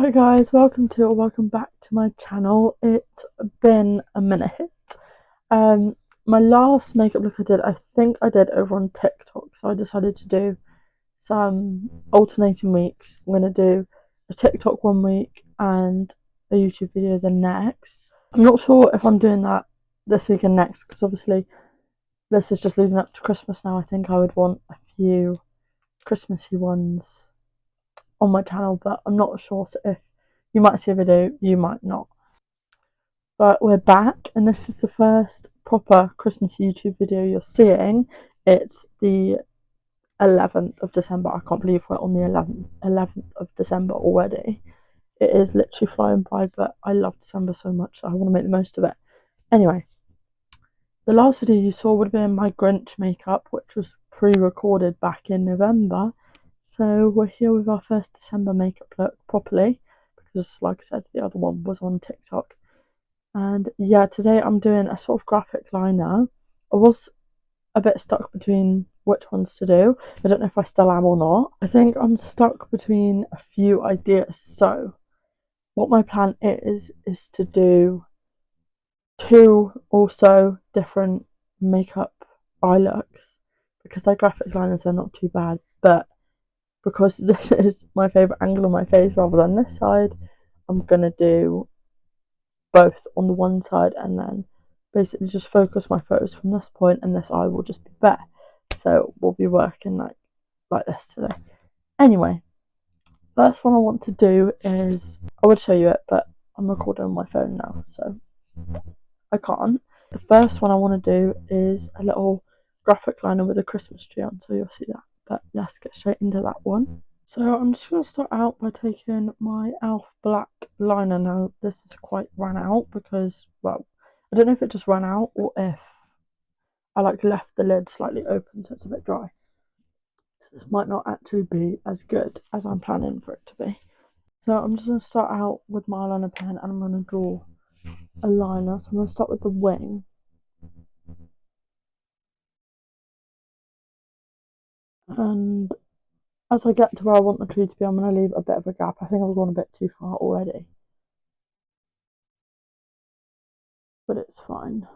Hi guys, welcome back to my channel. It's been a minute. My last makeup look I think I did over on TikTok, so I decided to do some alternating weeks. I'm gonna do a TikTok one week and a YouTube video the next. I'm not sure if I'm doing that this week and next because obviously this is just leading up to Christmas now. I think I would want a few Christmassy ones on my channel, but I'm not sure, so if you might see a video, you might not. But we're back, and this is the first proper Christmas YouTube video you're seeing. It's the 11th of December. I can't believe we're on the 11th of December already. It is literally flying by, but I love December so much, so I want to make the most of it. Anyway, the last video you saw would have been my Grinch makeup, which was pre-recorded back in November. So we're here with our first December makeup look properly, because like I said, the other one was on TikTok. And yeah, today I'm doing a sort of graphic liner. I was a bit stuck between which ones to do. I don't know if I still am or not. I think I'm stuck between a few ideas. So what my plan is to do two also different makeup eye looks, because they're graphic liners, they're not too bad, but because this is my favourite angle on my face rather than this side, I'm gonna do both on the one side and then basically just focus my photos from this point, and this eye will just be bare. So we'll be working like this today. Anyway, first one I want to do is, I would show you it, but I'm recording on my phone now, so I can't. The first one I want to do is a little graphic liner with a Christmas tree on, so you'll see that. But let's get straight into that one. So I'm just going to start out by taking my e.l.f. black liner. Now this is quite run out because, well, I don't know if it just ran out or if I left the lid slightly open so it's a bit dry. So this might not actually be as good as I'm planning for it to be. So I'm just going to start out with my eyeliner pen and I'm going to draw a liner. So I'm going to start with the wing. And as I get to where I want the tree to be, I'm going to leave a bit of a gap. I think I've gone a bit too far already, but it's fine.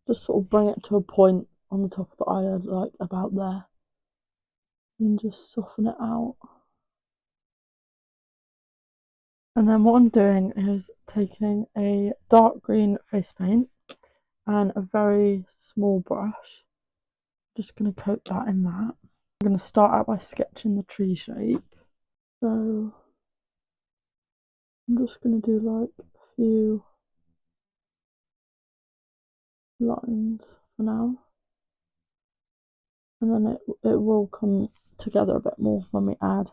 Just sort of bring it to a point on the top of the eyelid, like about there, and just soften it out. And then what I'm doing is taking a dark green face paint and a very small brush. Just going to coat that in that. I'm going to start out by sketching the tree shape. So I'm just going to do like a few lines for now. And then it will come together a bit more when we add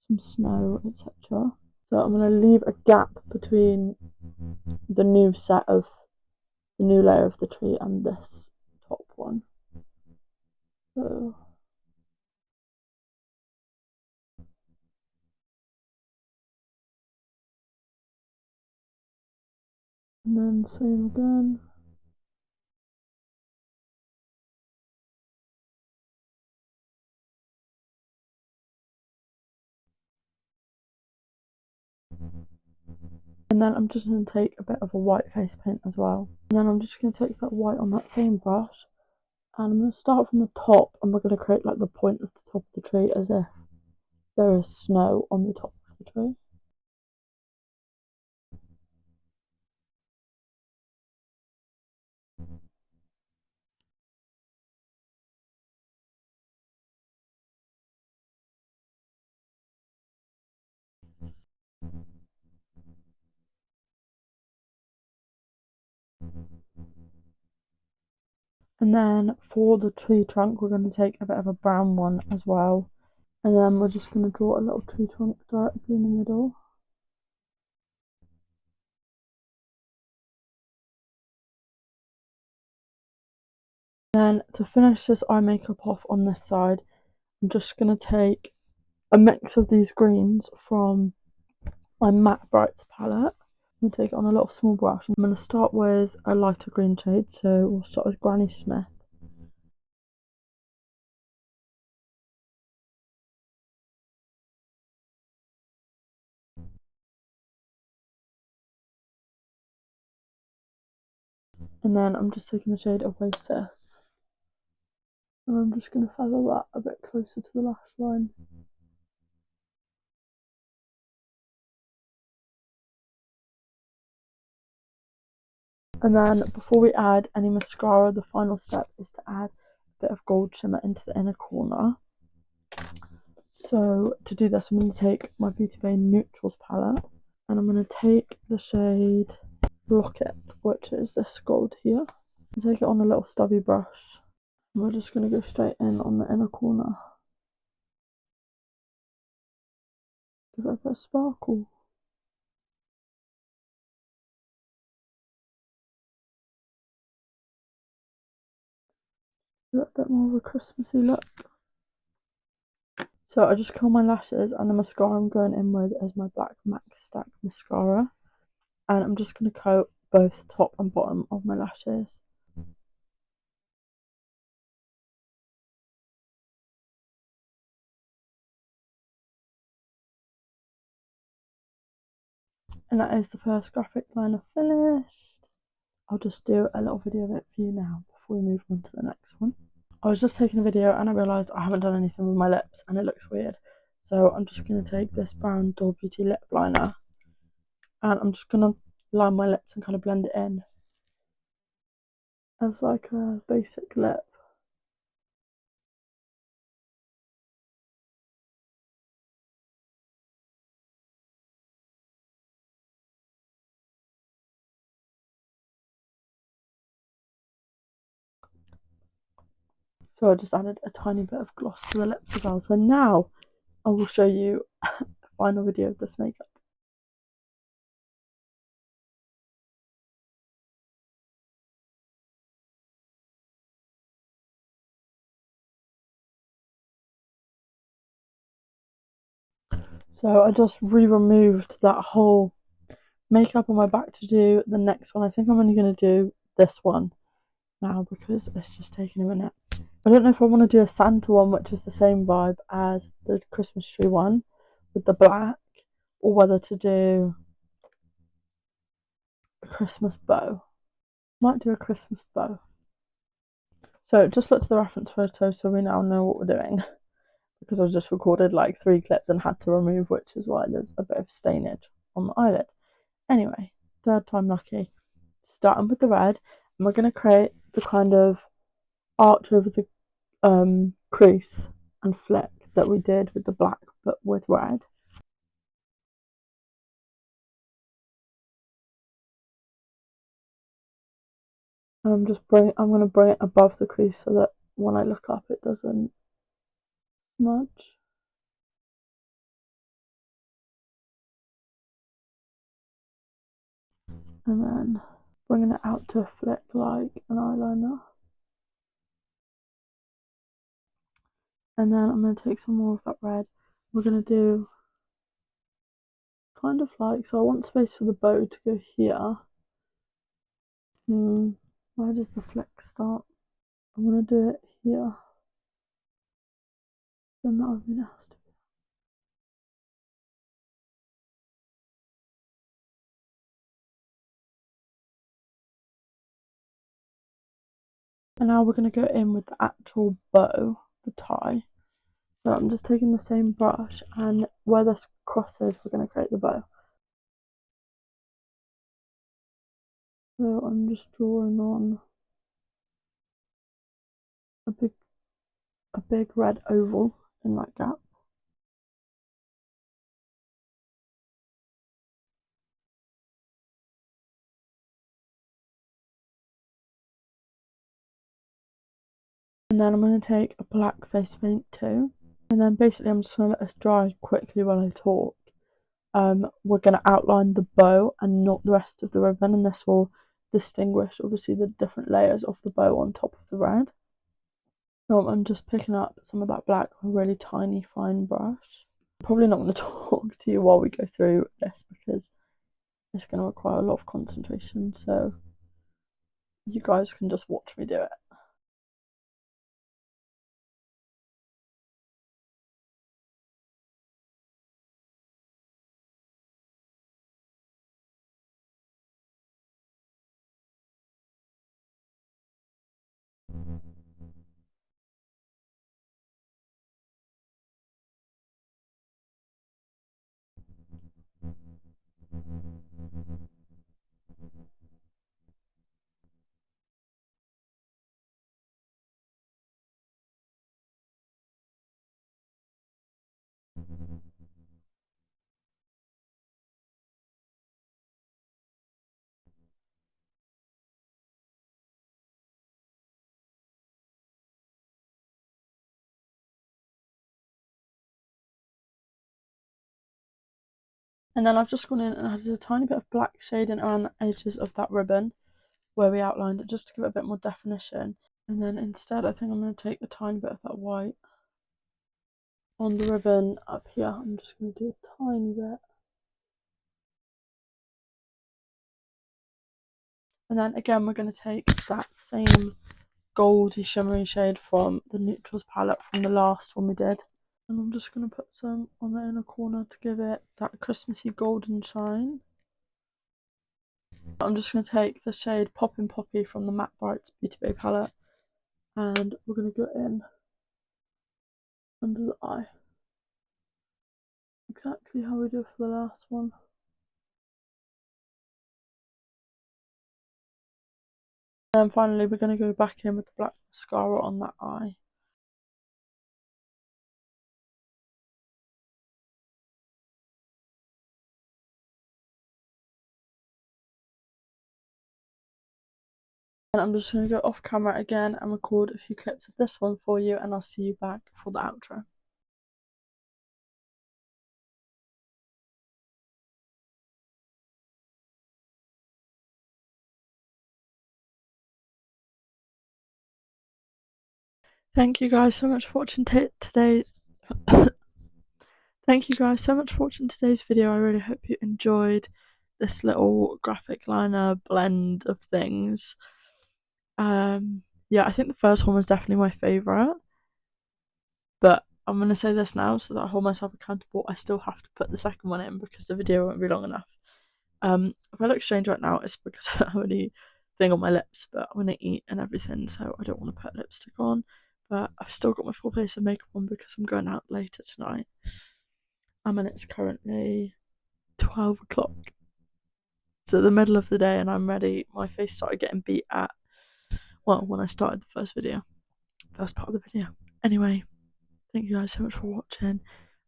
some snow, etc. So I'm going to leave a gap between the new layer of the tree and this top one. So and then same again. And then I'm just going to take a bit of a white face paint as well. And then I'm just going to take that white on that same brush. And I'm going to start from the top, and we're going to create like the point of the top of the tree as if there is snow on the top of the tree. And then for the tree trunk, we're going to take a bit of a brown one as well. And then we're just going to draw a little tree trunk directly in the middle. Then to finish this eye makeup off on this side, I'm just going to take a mix of these greens from my Matte Brights palette. I'm going to take it on a little small brush. I'm going to start with a lighter green shade, so we'll start with Granny Smith. And then I'm just taking the shade Oasis. And I'm just going to feather that a bit closer to the lash line. And then before we add any mascara, the final step is to add a bit of gold shimmer into the inner corner. So to do this, I'm going to take my Beauty Bay Neutrals palette and I'm going to take the shade Locket, which is this gold here. And take it on a little stubby brush. And we're just going to go straight in on the inner corner. Give it a bit of sparkle. Give it a bit more of a Christmassy look. So I just curl my lashes, and the mascara I'm going in with is my black MAC Stack mascara. And I'm just going to coat both top and bottom of my lashes. And that is the first graphic liner finished. I'll just do a little video of it for you now before we move on to the next one. I was just taking a video and I realised I haven't done anything with my lips and it looks weird. So I'm just going to take this brown Doll Beauty lip liner and I'm just going to line my lips and kind of blend it in as like a basic lip. So I just added a tiny bit of gloss to the lips as well. So now I will show you a final video of this makeup. So I just re-removed that whole makeup on my back to do the next one. I think I'm only going to do this one now because it's just taking a minute. I don't know if I want to do a Santa one, which is the same vibe as the Christmas tree one with the black, or whether to do a Christmas bow. Might do a Christmas bow. So just look to the reference photo so we now know what we're doing, because I've just recorded like 3 clips and had to remove, which is why there's a bit of stainage on the eyelid. Anyway, third time lucky. Starting with the red, and we're going to create the kind of arch over the crease and flick that we did with the black but with red. I'm going to bring it above the crease so that when I look up it doesn't smudge. And then bringing it out to a flick like an eyeliner. And then I'm going to take some more of that red. We're going to do kind of like, so I want space for the bow to go here. Where does the flick start? I'm going to do it here. Then that would be nasty. And now we're going to go in with the actual bow, the tie. So I'm just taking the same brush, and where this crosses, we're going to create the bow. So I'm just drawing on a big red oval in that gap. And then I'm going to take a black face paint too. And then basically I'm just going to let this dry quickly while I talk. We're going to outline the bow and not the rest of the ribbon, and this will distinguish obviously the different layers of the bow on top of the red. So I'm just picking up some of that black with a really tiny fine brush. I'm probably not going to talk to you while we go through this because it's going to require a lot of concentration, so you guys can just watch me do it. And then I've just gone in and added a tiny bit of black shading around the edges of that ribbon where we outlined it, just to give it a bit more definition. And then instead I think I'm going to take a tiny bit of that white on the ribbon up here. I'm just going to do a tiny bit. And then again we're going to take that same goldy shimmery shade from the neutrals palette from the last one we did. And I'm just going to put some on the inner corner to give it that Christmassy golden shine. I'm just going to take the shade Poppin' Poppy from the Matte Brights Beauty Bay palette, and we're going to go in under the eye. Exactly how we did for the last one. And then finally we're going to go back in with the black mascara on that eye. And I'm just going to go off camera again and record a few clips of this one for you, and I'll see you back for the outro. Thank you guys so much for watching today. Thank you guys so much for watching today's video. I really hope you enjoyed this little graphic liner blend of things. Yeah, I think the first one was definitely my favourite, but I'm going to say this now so that I hold myself accountable. I still have to put the second one in because the video won't be long enough. If I look strange right now, it's because I don't have anything on my lips, but I'm going to eat and everything, so I don't want to put lipstick on. But I've still got my full face of makeup on because I'm going out later tonight. And it's currently 12 o'clock. So the middle of the day and I'm ready. My face started getting beat at, well, when I started the first part of the video. Anyway, thank you guys so much for watching.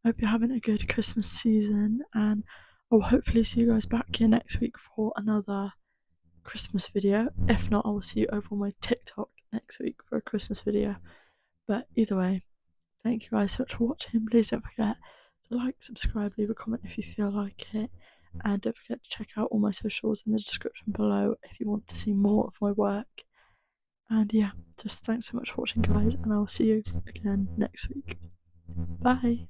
I hope you're having a good Christmas season, and I'll hopefully see you guys back here next week for another Christmas video. If not, I will see you over on my TikTok next week for a Christmas video. But either way, thank you guys so much for watching. Please don't forget to like, subscribe, leave a comment if you feel like it, and don't forget to check out all my socials in the description below if you want to see more of my work. And yeah, just thanks so much for watching guys, and I'll see you again next week. Bye.